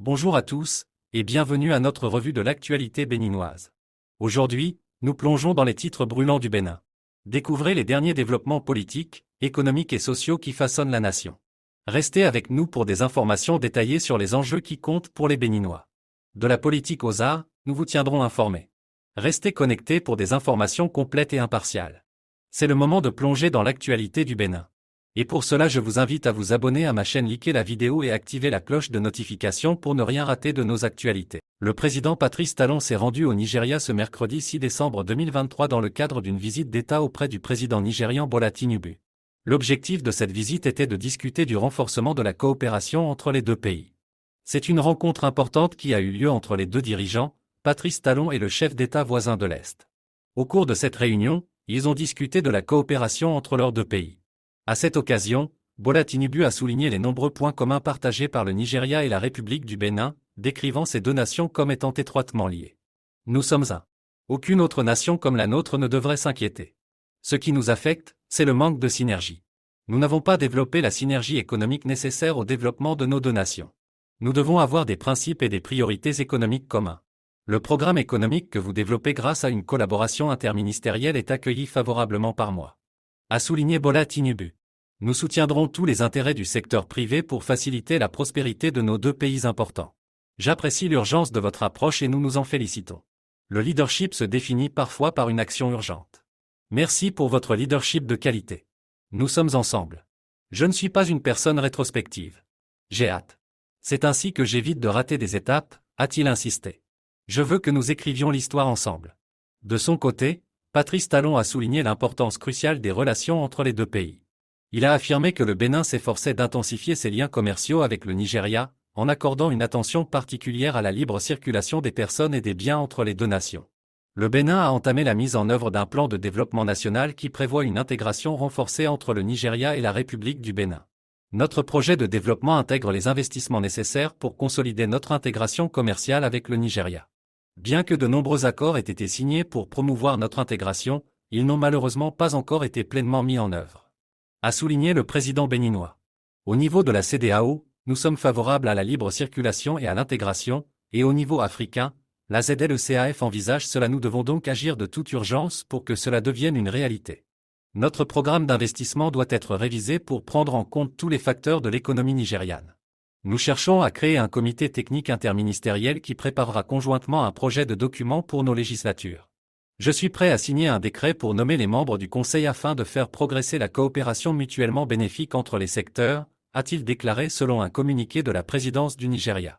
Bonjour à tous, et bienvenue à notre revue de l'actualité béninoise. Aujourd'hui, nous plongeons dans les titres brûlants du Bénin. Découvrez les derniers développements politiques, économiques et sociaux qui façonnent la nation. Restez avec nous pour des informations détaillées sur les enjeux qui comptent pour les Béninois. De la politique aux arts, nous vous tiendrons informés. Restez connectés pour des informations complètes et impartiales. C'est le moment de plonger dans l'actualité du Bénin. Et pour cela je vous invite à vous abonner à ma chaîne, liker la vidéo et activer la cloche de notification pour ne rien rater de nos actualités. Le président Patrice Talon s'est rendu au Nigeria ce mercredi 6 décembre 2023 dans le cadre d'une visite d'État auprès du président nigérian Bola Tinubu. L'objectif de cette visite était de discuter du renforcement de la coopération entre les deux pays. C'est une rencontre importante qui a eu lieu entre les deux dirigeants, Patrice Talon et le chef d'État voisin de l'Est. Au cours de cette réunion, ils ont discuté de la coopération entre leurs deux pays. À cette occasion, Bola Tinubu a souligné les nombreux points communs partagés par le Nigeria et la République du Bénin, décrivant ces deux nations comme étant étroitement liées. Nous sommes un. Aucune autre nation comme la nôtre ne devrait s'inquiéter. Ce qui nous affecte, c'est le manque de synergie. Nous n'avons pas développé la synergie économique nécessaire au développement de nos deux nations. Nous devons avoir des principes et des priorités économiques communs. Le programme économique que vous développez grâce à une collaboration interministérielle est accueilli favorablement par moi, a souligné Bola Tinubu. Nous soutiendrons tous les intérêts du secteur privé pour faciliter la prospérité de nos deux pays importants. J'apprécie l'urgence de votre approche et nous nous en félicitons. Le leadership se définit parfois par une action urgente. Merci pour votre leadership de qualité. Nous sommes ensemble. Je ne suis pas une personne rétrospective. J'ai hâte. C'est ainsi que j'évite de rater des étapes, a-t-il insisté. Je veux que nous écrivions l'histoire ensemble. De son côté, Patrice Talon a souligné l'importance cruciale des relations entre les deux pays. Il a affirmé que le Bénin s'efforçait d'intensifier ses liens commerciaux avec le Nigeria, en accordant une attention particulière à la libre circulation des personnes et des biens entre les deux nations. Le Bénin a entamé la mise en œuvre d'un plan de développement national qui prévoit une intégration renforcée entre le Nigeria et la République du Bénin. Notre projet de développement intègre les investissements nécessaires pour consolider notre intégration commerciale avec le Nigeria. Bien que de nombreux accords aient été signés pour promouvoir notre intégration, ils n'ont malheureusement pas encore été pleinement mis en œuvre, a souligné le président béninois. Au niveau de la CEDEAO, nous sommes favorables à la libre circulation et à l'intégration, et au niveau africain, la ZLECAf envisage cela. Nous devons donc agir de toute urgence pour que cela devienne une réalité. Notre programme d'investissement doit être révisé pour prendre en compte tous les facteurs de l'économie nigériane. Nous cherchons à créer un comité technique interministériel qui préparera conjointement un projet de document pour nos législatures. Je suis prêt à signer un décret pour nommer les membres du Conseil afin de faire progresser la coopération mutuellement bénéfique entre les secteurs, a-t-il déclaré selon un communiqué de la présidence du Nigeria.